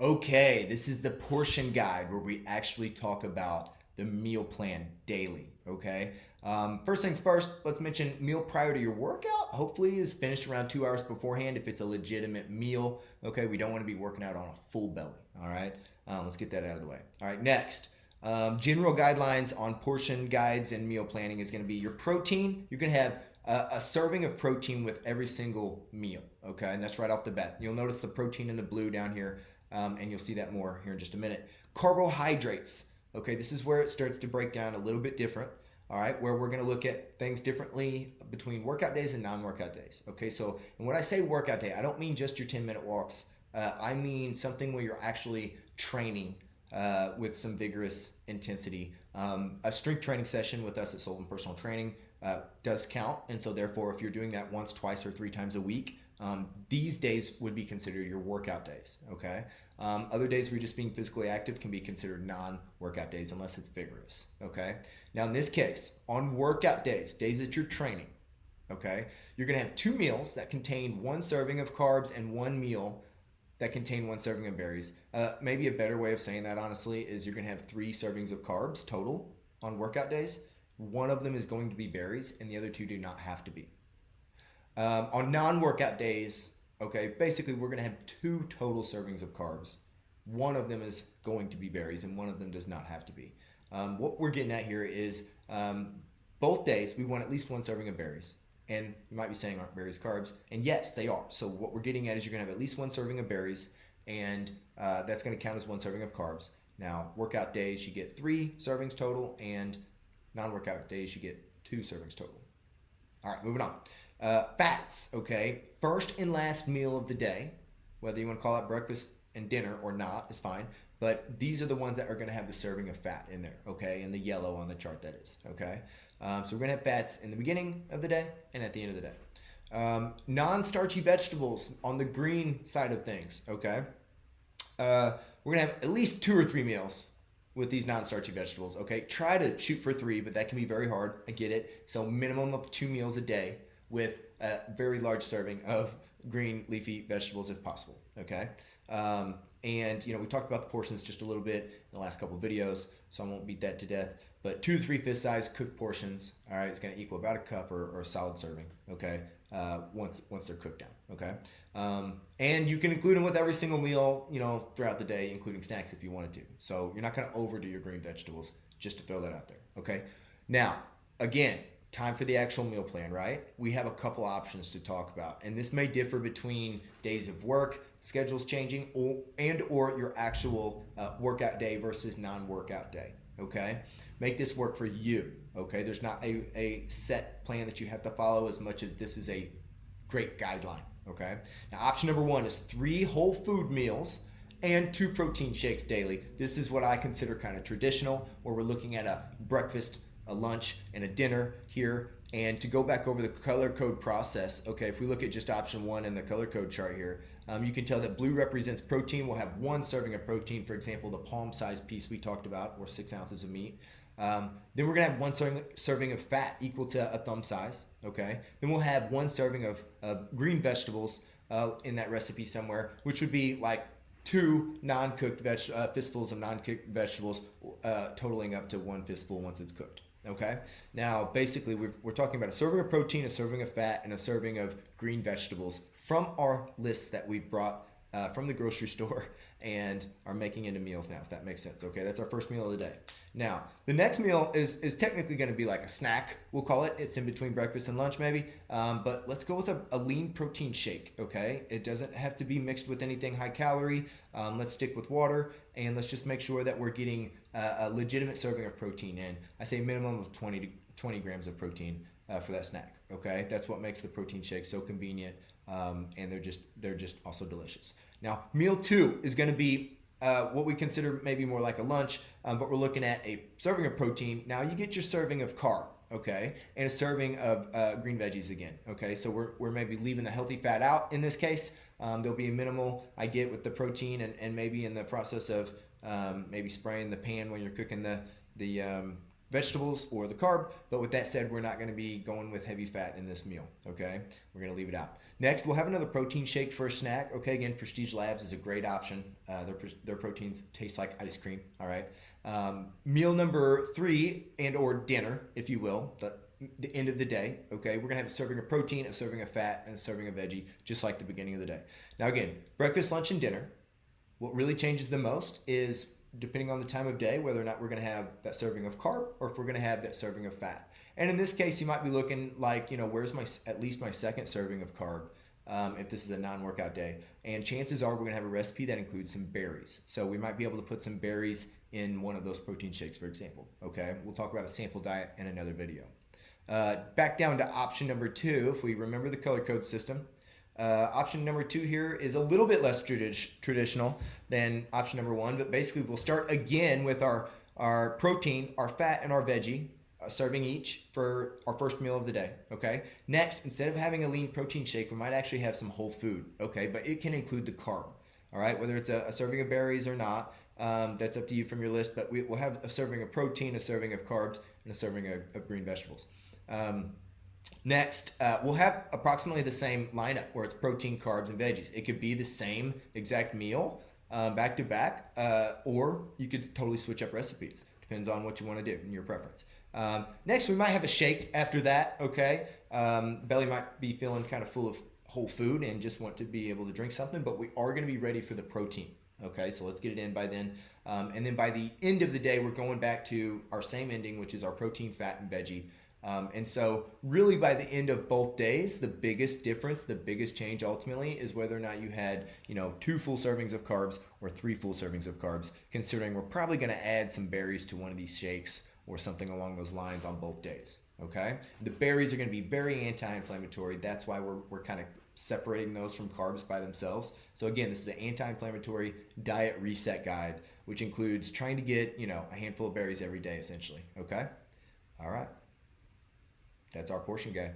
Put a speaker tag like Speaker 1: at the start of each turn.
Speaker 1: Okay, this is the portion guide where we actually talk about the meal plan daily. Okay, first things first, let's mention meal prior to your workout. Hopefully, is finished around 2 hours beforehand if it's a legitimate meal. Okay, we don't want to be working out on a full belly. All right, let's get that out of the way. All right, next. General guidelines on portion guides and meal planning is going to be your protein. You're going to have a serving of protein with every single meal. Okay, and that's right off the bat. You'll notice the protein in the blue down here, and you'll see that more here in just a minute. Carbohydrates. Okay, this is where it starts to break down a little bit different. All right, where we're going to look at things differently between workout days and non-workout days. Okay, so and when I say workout day, I don't mean just your 10-minute walks. I mean something where you're actually training with some vigorous intensity. A strength training session with us at Sullivan Personal Training does count, and so therefore, if you're doing that once, twice, or 3 times a week, these days would be considered your workout days. Okay. Other days where you're just being physically active can be considered non-workout days unless it's vigorous. Okay. Now in this case, on workout days, days that you're training, okay, you're gonna have 2 meals that contain 1 serving of carbs and 1 meal that contain 1 serving of berries. Maybe a better way of saying that, honestly, is you're gonna have 3 servings of carbs total on workout days. One of them is going to be berries, and the other 2 do not have to be. On non-workout days, okay, basically we're gonna have 2 total servings of carbs. One of them is going to be berries, and one of them does not have to be. What we're getting at here is both days we want at least 1 serving of berries. And you might be saying, aren't berries carbs? And yes, they are. So what we're getting at is you're gonna have at least 1 serving of berries, and that's gonna count as 1 serving of carbs. Now, workout days, you get 3 servings total, and non-workout days, you get 2 servings total. All right, moving on. Fats, okay? First and last meal of the day, whether you want to call it breakfast and dinner or not, is fine. But these are the ones that are going to have the serving of fat in there, okay? And the yellow on the chart, that is, okay? So we're going to have fats in the beginning of the day and at the end of the day. Non-starchy vegetables on the green side of things, okay? We're going to have at least 2 or 3 meals with these non-starchy vegetables, okay? Try to shoot for 3, but that can be very hard. I get it. So minimum of 2 meals a day with a very large serving of green leafy vegetables if possible, okay? And we talked about the portions just a little bit in the last couple of videos, so I won't beat that to death. But 2 to 3 fist size cooked portions, all right, it's going to equal about a cup or a solid serving, okay? Once they're cooked down, okay? And you can include them with every single meal, throughout the day, including snacks if you wanted to. So you're not going to overdo your green vegetables, just to throw that out there, okay? Now, again, time for the actual meal plan, right? We have a couple options to talk about, and this may differ between days of work, schedules changing, or your actual workout day versus non-workout day, okay? Make this work for you, okay? There's not a set plan that you have to follow as much as this is a great guideline, okay? Now, option number 1 is 3 whole food meals and 2 protein shakes daily. This is what I consider kind of traditional, where we're looking at a breakfast, a lunch, and a dinner here. And to go back over the color code process, okay, if we look at just option 1 in the color code chart here, you can tell that blue represents protein. We'll have 1 serving of protein, for example, the palm-sized piece we talked about, or 6 ounces of meat. Then we're gonna have 1 serving of fat equal to a thumb size, okay? Then we'll have 1 serving of green vegetables in that recipe somewhere, which would be like 2 non-cooked fistfuls of non-cooked vegetables, totaling up to 1 fistful once it's cooked. Okay. Now, basically, we're talking about a serving of protein, a serving of fat, and a serving of green vegetables from our lists that we've brought from the grocery store and are making into meals now, if that makes sense. Okay, that's our first meal of the day. Now, the next meal is technically going to be like a snack, we'll call it. It's in between breakfast and lunch, maybe. But let's go with a lean protein shake. Okay, it doesn't have to be mixed with anything high calorie. Let's stick with water, and let's just make sure that we're getting a legitimate serving of protein in. I say minimum of 20 grams of protein for that snack. Okay, that's what makes the protein shake so convenient, and they're just also delicious. Now, meal 2 is going to be what we consider maybe more like a lunch, but we're looking at a serving of protein. Now you get your serving of carb, okay, and a serving of green veggies again, okay. So we're maybe leaving the healthy fat out in this case. There'll be a minimal I get with the protein, and maybe in the process of maybe spraying the pan when you're cooking the vegetables or the carb. But with that said, we're not going to be going with heavy fat in this meal. Okay, we're going to leave it out. Next, we'll have another protein shake for a snack. Okay, again, Prestige Labs is a great option. Their proteins taste like ice cream. All right. Meal number 3 and or dinner, if you will, the end of the day. Okay, we're gonna have a serving of protein, a serving of fat, and a serving of veggie, just like the beginning of the day. Now again, breakfast, lunch, and dinner. What really changes the most is depending on the time of day, whether or not we're going to have that serving of carb or if we're going to have that serving of fat. And in this case, you might be looking like, where's at least my second serving of carb if this is a non-workout day. And chances are we're going to have a recipe that includes some berries. So we might be able to put some berries in one of those protein shakes, for example. Okay, we'll talk about a sample diet in another video. Back down to option number 2, if we remember the color code system. Option number 2 here is a little bit less traditional than option number 1, but basically we'll start again with our protein, our fat, and our veggie, serving each for our first meal of the day. Okay. Next, instead of having a lean protein shake, we might actually have some whole food. Okay, but it can include the carb. All right, whether it's a serving of berries or not, that's up to you from your list. But we'll have a serving of protein, a serving of carbs, and a serving of green vegetables. Next, we'll have approximately the same lineup where it's protein, carbs, and veggies. It could be the same exact meal back to back, or you could totally switch up recipes. Depends on what you want to do and your preference. Next, we might have a shake after that, okay? Belly might be feeling kind of full of whole food and just want to be able to drink something, but we are going to be ready for the protein, okay? So let's get it in by then. And then by the end of the day, we're going back to our same ending, which is our protein, fat, and veggie. And so really by the end of both days, the biggest difference, the biggest change ultimately is whether or not you had, 2 full servings of carbs or 3 full servings of carbs, considering we're probably going to add some berries to one of these shakes or something along those lines on both days. Okay. The berries are going to be very anti-inflammatory. That's why we're kind of separating those from carbs by themselves. So again, this is an anti-inflammatory diet reset guide, which includes trying to get, a handful of berries every day essentially. Okay. All right. That's our portion guide.